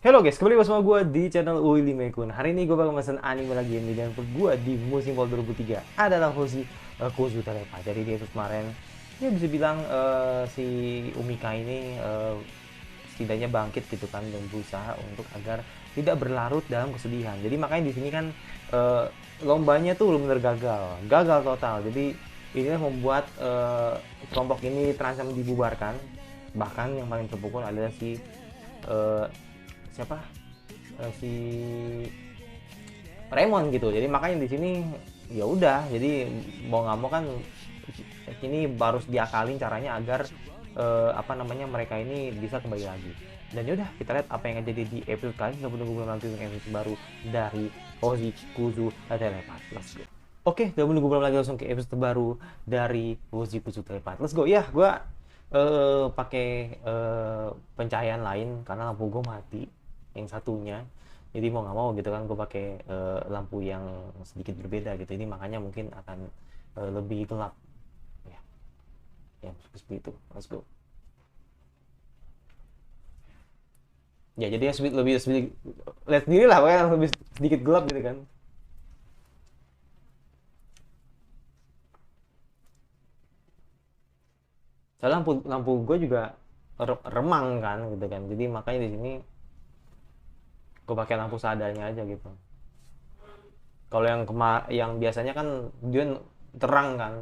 Halo guys, kembali bersama gue di channel Willy Mekun. Hari ini gue bakal mesen anime lagi yang dengan gue di musim fall 2003 adalah Hoshi Kuzu Telepa. Jadi di episode kemarin, ya bisa bilang si Umika ini setidaknya bangkit gitu kan dan berusaha untuk agar tidak berlarut dalam kesedihan. Jadi makanya di sini kan lombanya tuh benar-benar gagal total. Jadi inilah membuat kelompok ini terancam dibubarkan. Bahkan yang paling terpukul adalah si eh, siapa si Raymond gitu. Jadi makanya di sini ya udah, jadi mau nggak mau kan ini harus diakalin caranya agar apa namanya mereka ini bisa kembali lagi. Dan yaudah kita lihat apa yang jadi di episode kali ini. Nggak menunggu belum lagi untuk episode baru dari Hoshi Kuzu Telepath. Let's go. Oke, udah menunggu belum lagi langsung ke episode terbaru dari Hoshi Kuzu Telepath. Let's go. Ya, gue pakai pencahayaan lain karena lampu gue mati yang satunya. Jadi mau nggak mau gitu kan gue pakai lampu yang sedikit berbeda gitu. Ini makanya mungkin akan lebih gelap ya, ya seperti itu. Let's go. Ya jadi yang lebih sedikit, lihat sendiri lah pokoknya lebih sedikit gelap gitu kan. Soalnya lampu lampu gue juga remang kan gitu kan. Jadi makanya di sini gue pakai lampu seadanya aja gitu. Kalau yang biasanya kan dia terang kan.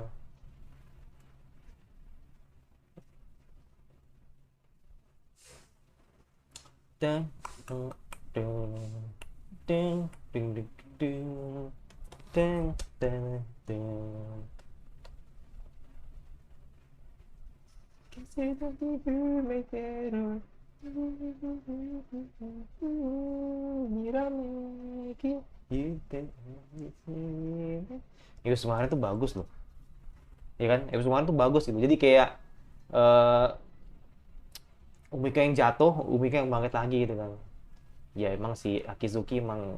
Deng, deng, deng, deng, deng, deng, deng, deng, deng. Episode kemarin tuh bagus loh, ya kan? Episode kemarin tuh bagus gitu. Jadi kayak eh Umika yang jatuh, Umika yang bangkit lagi gitu kan. Ya emang si Akizuki emang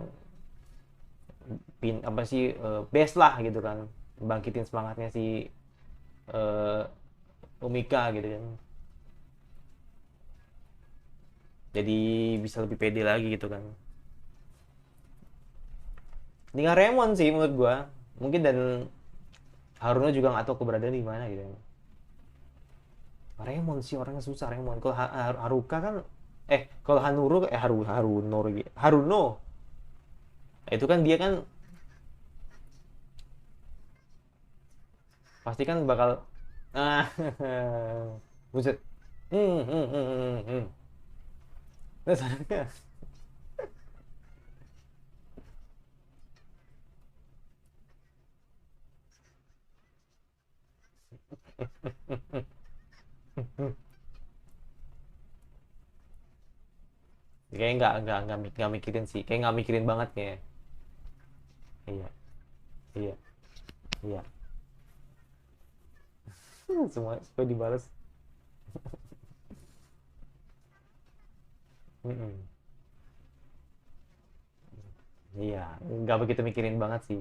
apa sih best lah gitu kan, bangkitin semangatnya si eh, Umika gitu kan. Jadi bisa lebih pede lagi gitu kan. Dengan Remon sih menurut gua, mungkin, dan Haruna juga nggak tahu keberadaan di mana gitu. Remon sih orangnya susah Remon. Kalau Haruka kan kalau Hanuro Haruno lagi. Haruno. Itu kan dia kan pasti kan bakal ah buset. Hmm. Terus kayaknya nggak mikirin sih. Kayak nggak mikirin banget kayak. Iya, iya, iya. Semua supaya dibalas. Mm-mm. Iya, nggak begitu mikirin banget sih.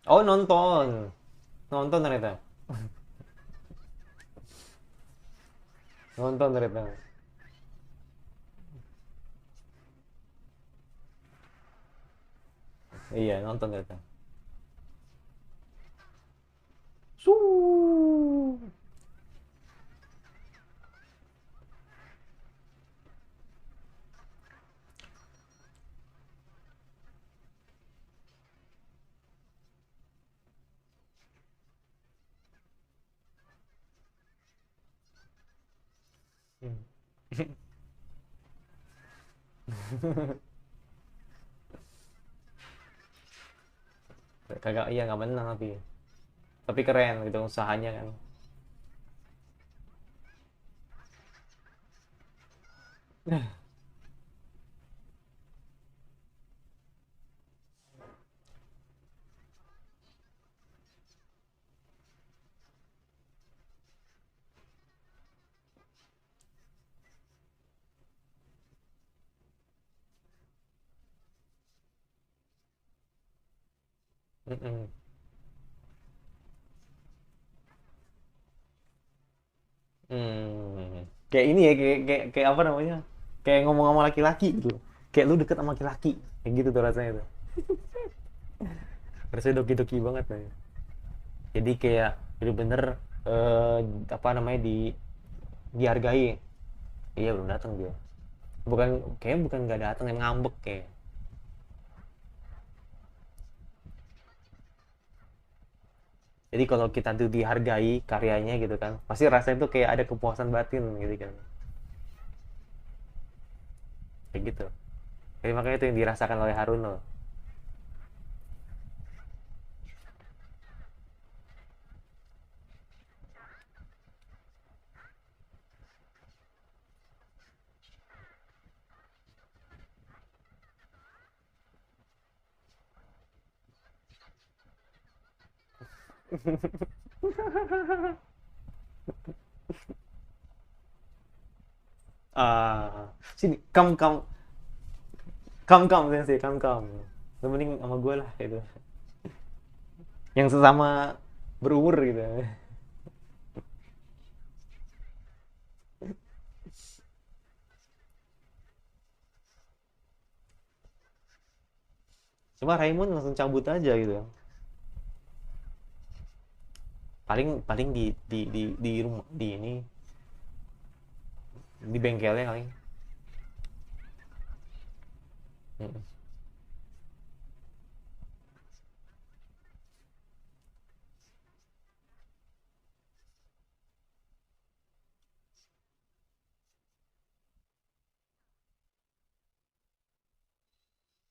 Oh, nonton. Nonton ternyata. Nonton ternyata. Iya, nonton ternyata. Su. Kagak, iya nggak menang tapi keren gitu usahanya kan. Mm-mm. Kayak ini ya, kayak apa namanya? Kayak ngomong sama laki-laki gitu. Kayak lu deket sama laki-laki. Kayak gitu tuh rasanya tuh. Rasanya doki-doki banget nih. Jadi kayak bener-bener eh, apa namanya dihargai. Iya belum datang dia. Bukan nggak datang, yang ngambek kayak. Jadi kalau kita tuh dihargai karyanya gitu kan, pasti rasanya tuh kayak ada kepuasan batin gitu kan. Kayak gitu. Jadi makanya itu yang dirasakan oleh Haruno. Ah, sini, kam sensei, kam. Lu mending sama gue lah gitu. Yang sesama berumur gitu. Cuma Raymond langsung cabut aja gitu. Paling paling di rumah di ini di bengkelnya paling. Mm-mm.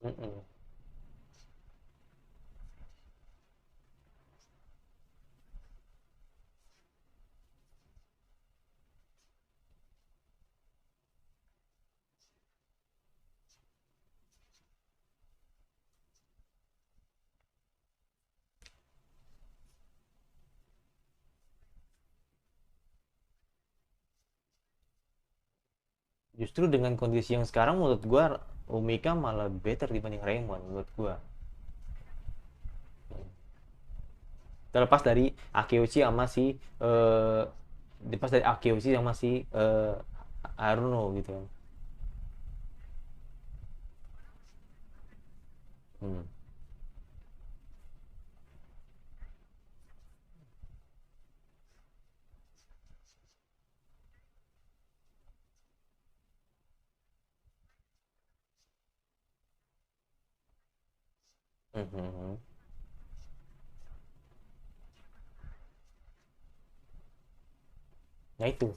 Mm-mm. Justru dengan kondisi yang sekarang menurut gua Umika malah better dibanding Raymond menurut gua. Terlepas dari Akeuchi sama si lepas dari Akeuchi sama si Haruno gitu kan. Hmm. Mhm. Nah itu,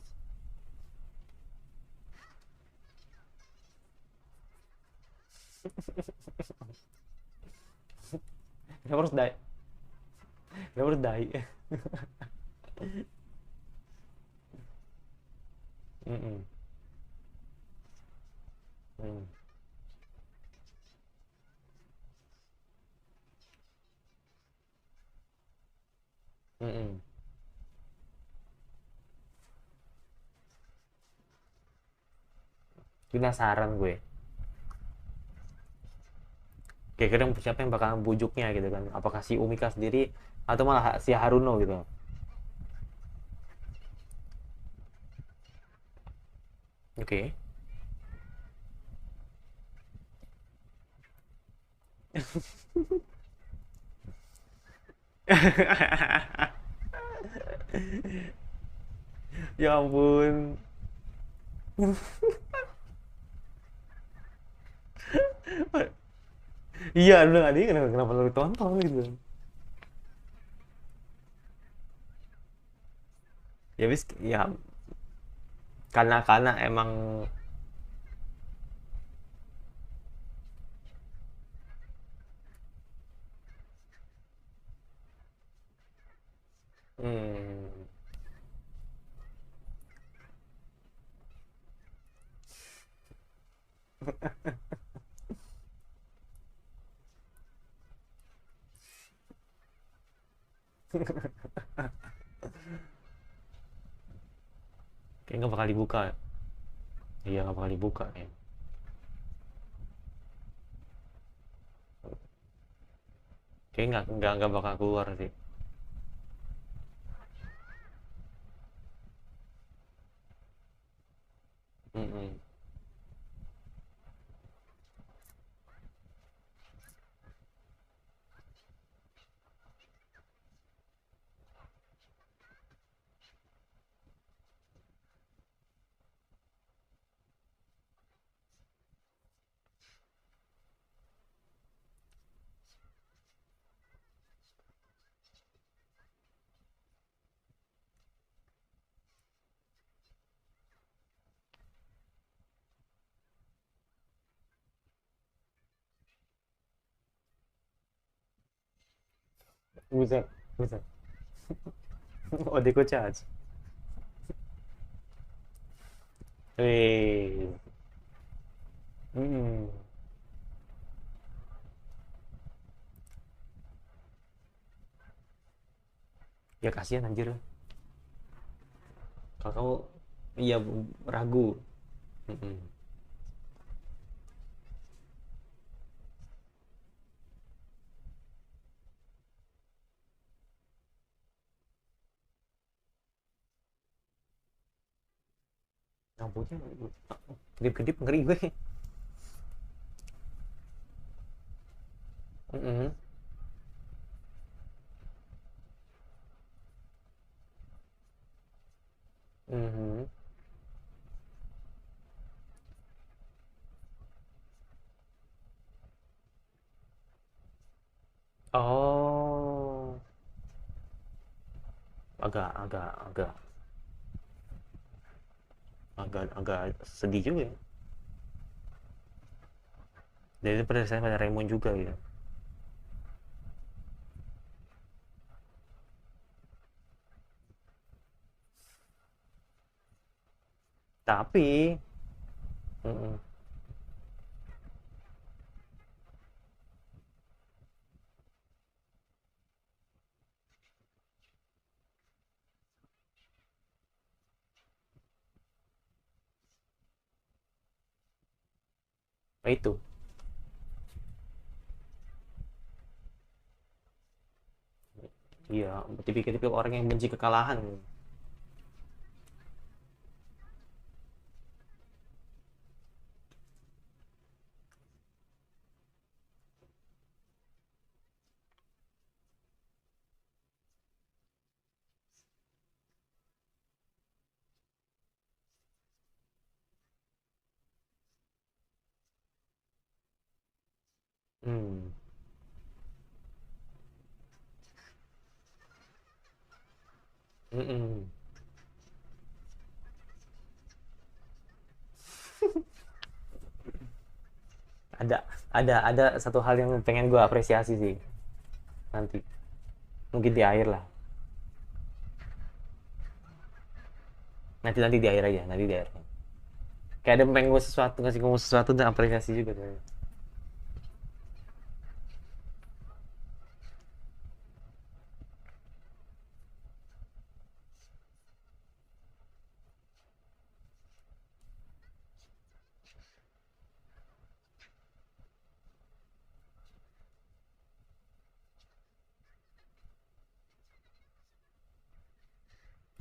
kenapa harus dai? Kenapa harus dai? Mm-mm. Mm. Mm-mm. Penasaran gue. Kira-kira siapa yang bakal bujuknya gitu kan? Apakah si Umika sendiri atau malah si Haruno gitu? Oke. Ya ampun. Iya, udah nggak kenapa lu tonton gitu? Ya bis, ya karena emang hmm, kayak nggak bakal dibuka. Iya nggak bakal dibuka ya. Kayak nggak bakal keluar sih. Mm-mm. Buset, buset. Oh, charge. Wih. Mm. Ya kasihan anjir. Kalau kamu iya ragu. Mm-mm. Rambutnya kedip-kedip ngeri gue. Mm-mm. Mhm. Oh, agak agak agak agak sedih juga ya. Jadi pada saya pada Raymond juga gitu. Tapi, mm-mm. Nah itu, iya, tipikal-tipikal orang yang benci kekalahan. Hmm. Mm-mm. Ada ada satu hal yang pengen gue apresiasi sih nanti. Mungkin di akhir lah. Nanti di akhir aja, nanti di akhir. Kayak ada pengen gue sesuatu, ngasih kamu sesuatu dan apresiasi juga tuh.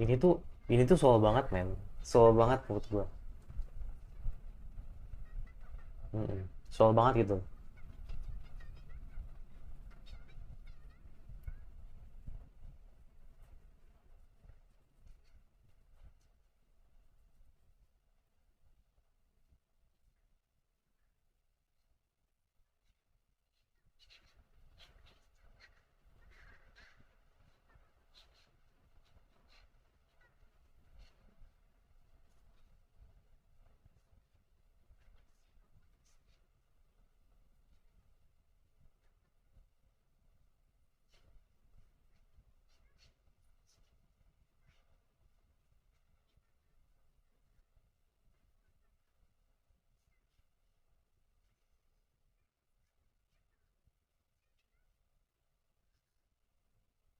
Ini tuh ini tuh soal banget men, soal banget menurut gue. Mm-mm. Soal banget gitu.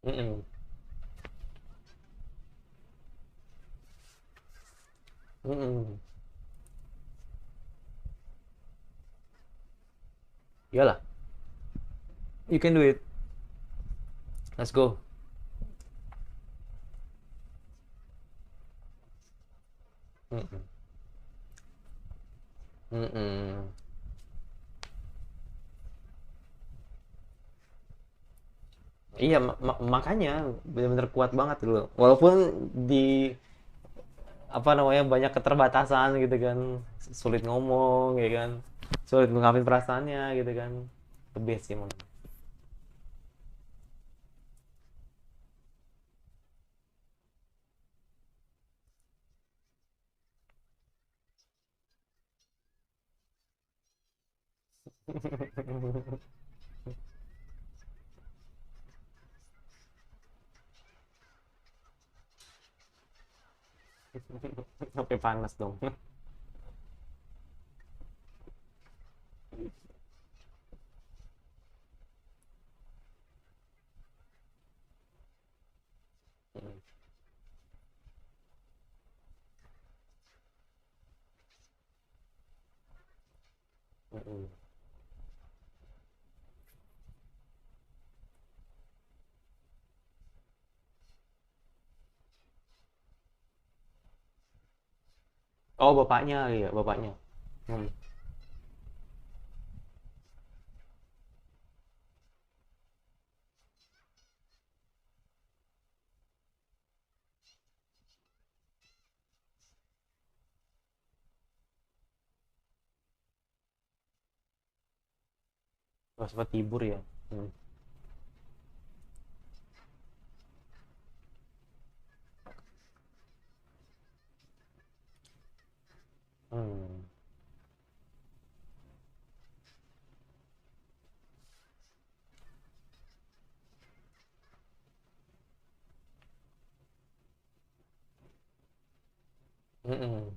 Mm-mm. Mm-mm. Iyalah, you can do it. Let's go. Mm-mm. Mm-mm. Iya, makanya benar-benar kuat banget dulu. Walaupun di apa namanya banyak keterbatasan gitu kan, sulit ngomong ya kan, sulit mengungkapin perasaannya gitu kan. The best sih emang. Sampai panas dong. Oh, bapaknya, iya bapaknya. Hmm. Oh, sempat tibur ya. Hmm. Hmm. Mm-mm.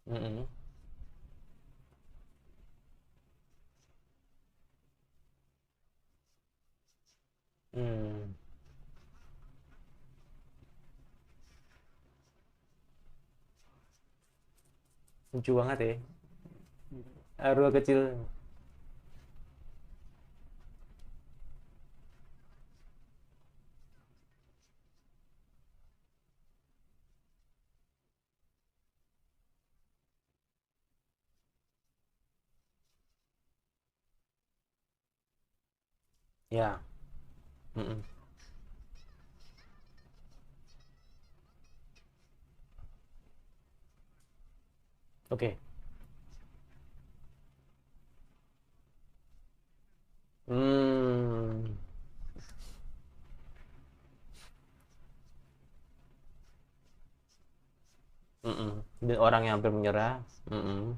Mm-mm. Hmm. Lucu banget ya. Arwah kecil. Ya. Mm-mm. Oke. Hmm. Mm-mm. Dan orang yang hampir menyerah. Mm-mm.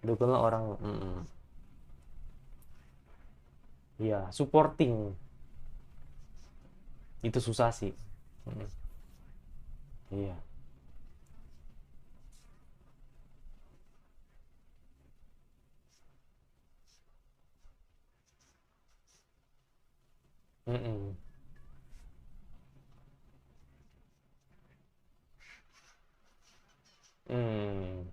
Dukungan orang. Mm-mm. Iya, supporting itu susah sih. Mm-mm. Iya. Mm-mm. Hmm.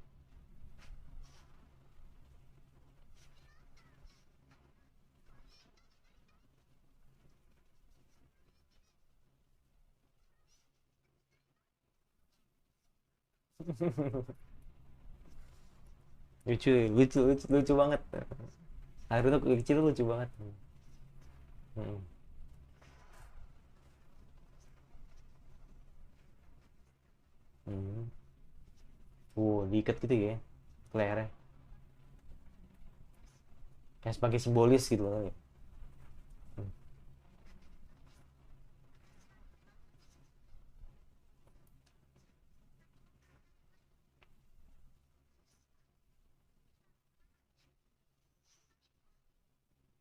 Lucu, lucu, lucu, lucu banget. Haru tuh kecil lucu banget. Mm-mm. Hmm. Diikat gitu ya, lehernya. Kayak sebagai simbolis gitu loh ya.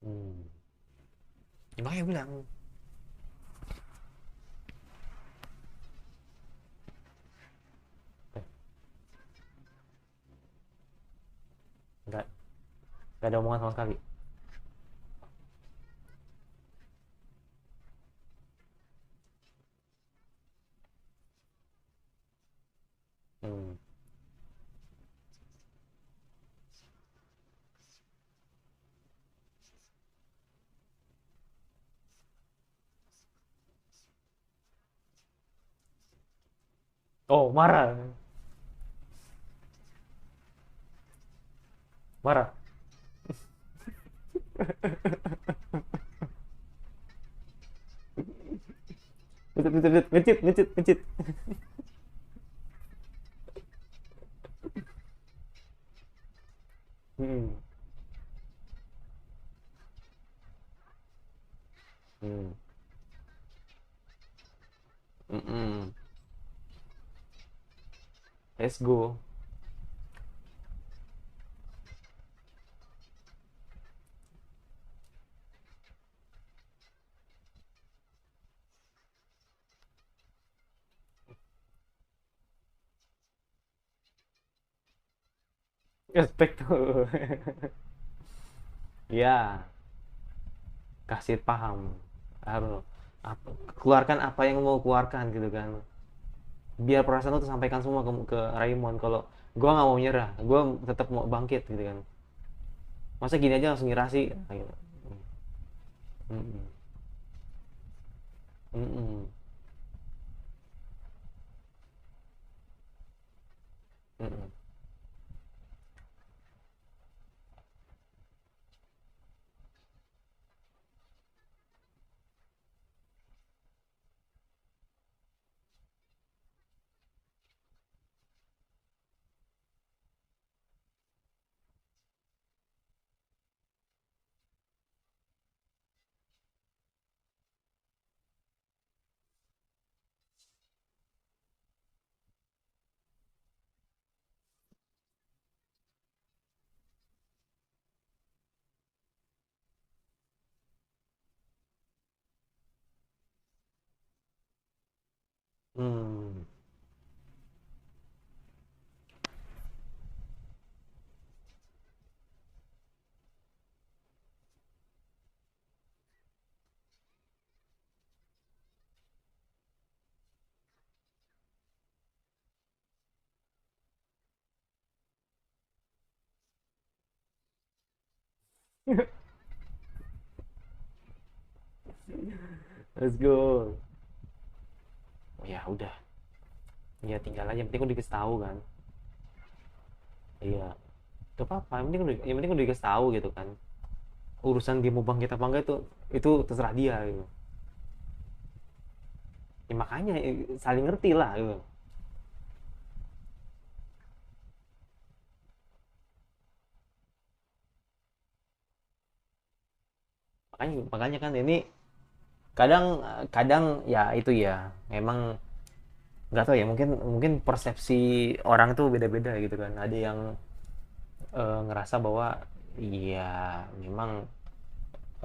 Hmm. Makanya bilang, eh, nggak, nggak ada omongan sama sekali. Hmm. Oh, marah. Marah. Ngecit, ngecit, ngecit, ngecit, ngecit. Hmm. Hmm. Mm-mm. Let's go. Respect tuh. Ya, kasih paham. Harus keluarkan apa yang mau keluarkan gitu kan. Biar perasaan lo tersampaikan semua ke Raymond. Kalau gue nggak mau nyerah, gue tetap mau bangkit gitu kan. Masa gini aja langsung nyerah sih? Gitu. Mm-mm. Mm-mm. Mm-mm. Hmm. Let's go. Oh, ya udah, ya tinggal aja. Yang penting udah dikasih tahu kan. Iya, gak apa-apa. Yang penting udah dikasih tahu gitu kan. Urusan dia mau bangkit apa enggak itu terserah dia gitu. Ya makanya saling ngerti lah gitu. Makanya kan ini kadang kadang ya itu ya memang nggak tahu ya, mungkin mungkin persepsi orang tuh beda-beda gitu kan. Ada yang ngerasa bahwa iya memang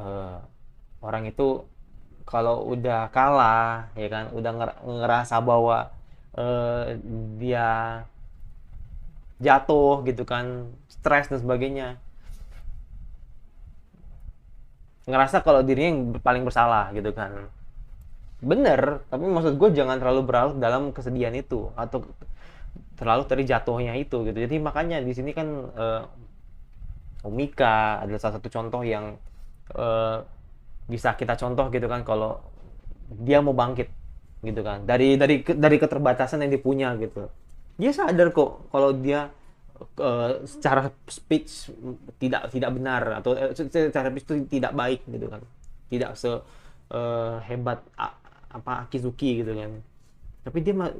eh, orang itu kalau udah kalah ya kan udah ngerasa bahwa eh, dia jatuh gitu kan, stres dan sebagainya, ngerasa kalau dirinya yang paling bersalah gitu kan. Bener, tapi maksud gue jangan terlalu berlarut dalam kesedihan itu atau terlalu dari jatuhnya itu gitu. Jadi makanya di sini kan Umika adalah salah satu contoh yang eh, bisa kita contoh gitu kan, kalau dia mau bangkit gitu kan dari keterbatasan yang dia punya gitu. Dia sadar kok kalau dia secara speech tidak benar, atau secara speech itu tidak baik gitu kan, tidak se hebat apa Akizuki gitu kan.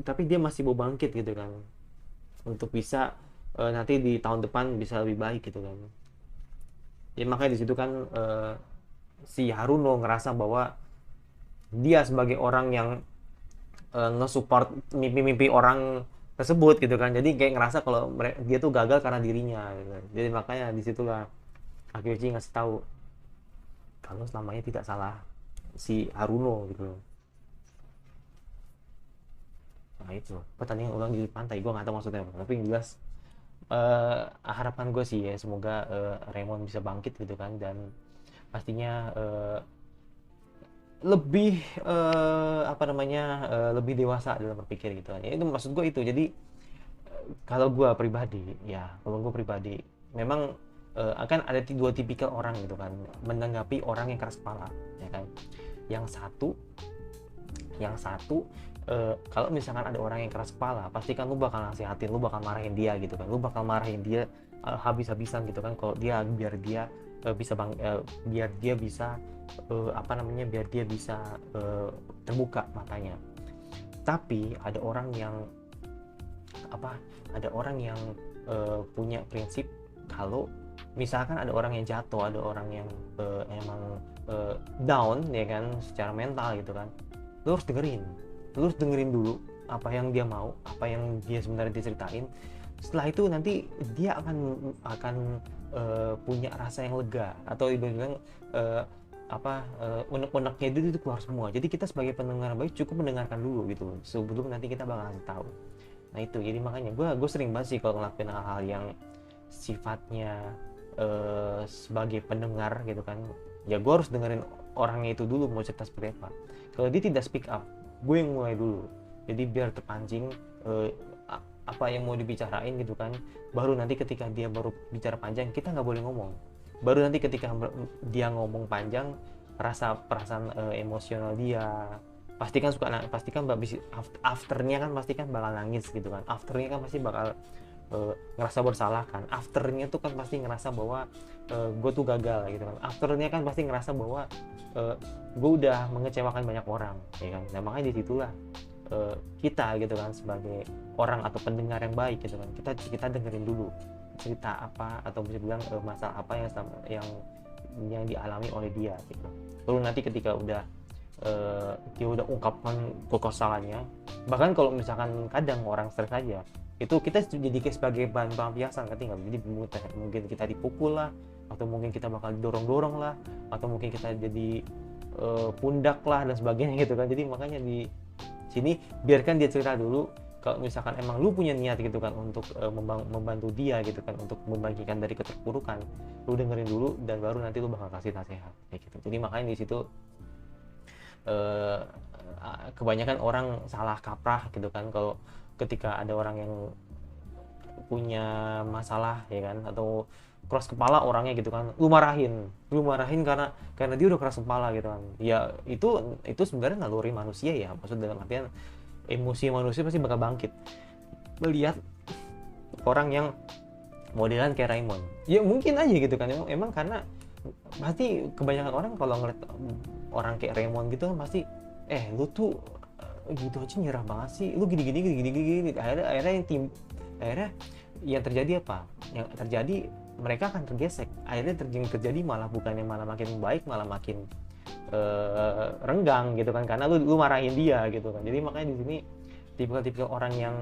Tapi dia masih mau bangkit gitu kan, untuk bisa nanti di tahun depan bisa lebih baik gitu kan. Ya makanya di situ kan si Haruno ngerasa bahwa dia sebagai orang yang nge-support mimpi-mimpi orang tersebut gitu kan, jadi kayak ngerasa kalau dia tuh gagal karena dirinya gitu. Jadi makanya disitulah Akiuchi ngasih tahu kalau selamanya tidak salah si Haruno gitu. Nah itu pertandingan ulang di pantai, gue nggak tahu maksudnya apa, tapi yang jelas harapan gue sih ya semoga Raymond bisa bangkit gitu kan, dan pastinya lebih apa namanya lebih dewasa dalam berpikir gitu kan. Ya, itu maksud gue itu. Jadi kalau gue pribadi memang akan ada dua tipikal orang gitu kan menanggapi orang yang keras kepala, ya kan. Yang satu kalau misalkan ada orang yang keras kepala, pasti kan lu bakal nasihatin, lu bakal marahin dia gitu kan, lu bakal marahin dia habis-habisan gitu kan, kalau dia biar dia bisa biar dia bisa terbuka matanya. Tapi ada orang yang punya prinsip, kalau misalkan ada orang yang jatuh, ada orang yang emang down ya kan secara mental gitu kan, lu harus dengerin dulu apa yang dia mau, apa yang dia sebenarnya diceritain. Setelah itu nanti dia akan punya rasa yang lega, atau ibaratnya unek-uneknya itu keluar semua. Jadi kita sebagai pendengar baik cukup mendengarkan dulu gitu sebelum nanti kita bakal kasih tahu. Nah itu, jadi makanya gue sering banget sih kalau ngelakuin hal-hal yang sifatnya sebagai pendengar gitu kan, ya gue harus dengerin orangnya itu dulu mau cerita seperti apa. Kalau dia tidak speak up, gue yang mulai dulu, jadi biar terpancing apa yang mau dibicarain gitu kan. Baru nanti ketika dia baru bicara panjang, kita nggak boleh ngomong. Baru nanti ketika dia ngomong panjang, perasaan emosional dia pastikan afternya kan pasti kan bakal nangis gitu kan, afternya kan pasti bakal ngerasa bersalah kan, afternya tuh kan pasti ngerasa bahwa gue tuh gagal gitu kan, afternya kan pasti ngerasa bahwa gue udah mengecewakan banyak orang ya kan. Nah makanya disitulah kita gitu kan sebagai orang atau pendengar yang baik gitu kan, kita dengerin dulu cerita apa atau bisa bilang masalah apa yang dialami oleh dia gitu. Lalu nanti ketika dia udah ungkapkan kekesalannya, bahkan kalau misalkan kadang orang stres aja, itu kita jadi sebagai bahan pelampiasan kan, jadi mungkin kita dipukul lah, atau mungkin kita bakal dorong lah, atau mungkin kita jadi pundak lah dan sebagainya gitu kan. Jadi makanya di sini biarkan dia cerita dulu. Kalau misalkan emang lu punya niat gitu kan untuk membantu dia gitu kan, untuk membangkitkan dari keterpurukan, lu dengerin dulu dan baru nanti lu bakal kasih nasihat kayak gitu. Jadi makanya di situ kebanyakan orang salah kaprah gitu kan, kalau ketika ada orang yang punya masalah ya kan, atau keras kepala orangnya gitu kan, lu marahin karena dia udah keras kepala gitu kan. Ya itu sebenarnya naluri manusia ya, maksud dalam artian emosi manusia pasti bakal bangkit melihat orang yang modelan kayak Raymond. Ya mungkin aja gitu kan, emang karena pasti kebanyakan orang kalau ngeliat orang kayak Raymond gitu kan pasti lu tuh gitu aja nyerah banget sih, lu gini. Akhirnya yang terjadi apa? Yang terjadi mereka akan tergesek. Akhirnya terjadi malah bukannya malah makin baik, malah makin renggang gitu kan, karena lu marahin dia gitu kan. Jadi makanya di sini tipikal orang yang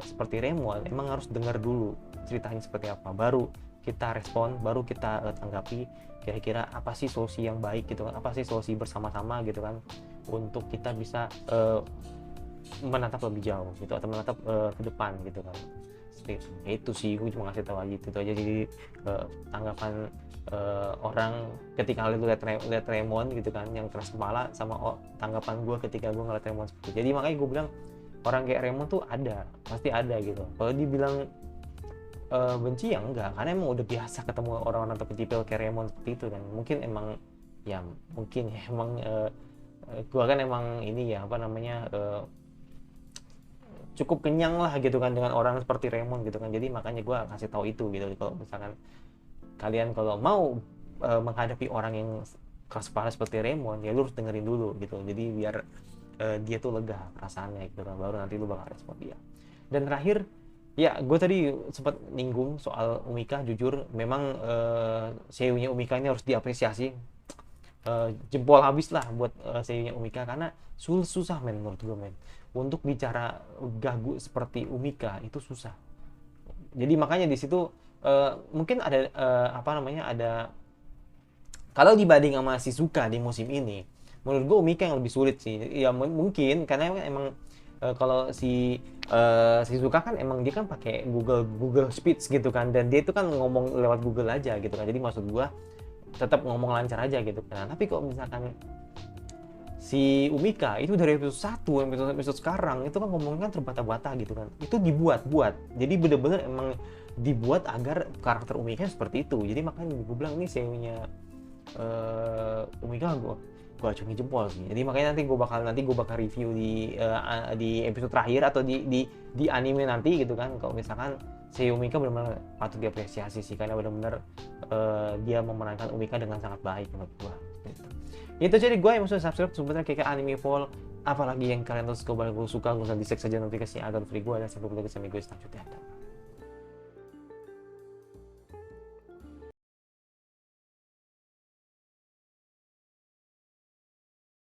seperti Raymond emang harus dengar dulu ceritanya seperti apa, baru kita respon, baru kita tanggapi kira-kira apa sih solusi yang baik gitu kan, apa sih solusi bersama-sama gitu kan, untuk kita bisa menatap lebih jauh gitu, atau menatap ke depan gitu kan. Itu sih gue cuma ngasih tahu aja itu aja. Jadi tanggapan orang ketika lihat Raymond gitu kan yang keras kepala, sama tanggapan gue ketika gue ngeliat Raymond seperti itu. Jadi makanya gue bilang orang kayak Raymond tuh pasti ada gitu. Kalau dibilang benci ya enggak, karena emang udah biasa ketemu orang-orang tipikal kayak Raymond seperti itu kan. Mungkin emang gue kan emang ini ya cukup kenyang lah gitu kan dengan orang seperti Raymond gitu kan. Jadi makanya gue kasih tahu itu gitu. Kalau misalkan kalian kalau mau menghadapi orang yang keras kepala seperti Raymond, ya lu harus dengerin dulu gitu. Jadi biar dia tuh lega perasaannya gitu kan, baru nanti lu bakal respon dia. Dan terakhir ya, gue tadi sempat nyinggung soal Umika. Jujur memang CEO-nya Umika ini harus diapresiasi, jempol habis lah buat CEO-nya Umika, karena susah menurut gue untuk bicara gagu seperti Umika itu susah. Jadi makanya di situ mungkin ada ada, kalau dibanding sama Shizuka di musim ini, menurut gue Umika yang lebih sulit sih ya. Mungkin karena emang kalau Shizuka kan emang dia kan pakai Google Speech gitu kan, dan dia itu kan ngomong lewat Google aja gitu kan. Jadi maksud gue tetap ngomong lancar aja gitu kan. Tapi kalau misalkan si Umika itu dari episode 1 episode sekarang itu kan ngomongnya kan terbata-bata gitu kan, itu dibuat-buat, jadi bener-bener emang dibuat agar karakter Umika seperti itu. Jadi makanya gue bilang ini CEO-nya Umika gue acungi jempol sih. Jadi makanya nanti gue bakal review di episode terakhir atau di anime nanti gitu kan, kalau misalkan CEO Umika benar-benar patut diapresiasi sih, karena benar-benar dia memerankan Umika dengan sangat baik menurut gue gitu. Itu jadi gue yang sudah subscribe sebenarnya kayak anime Fall, apalagi yang kalian terus gue suka, gue bisa di saja notifikasinya agar free gue, dan sampai bertemu dengan gue selanjutnya.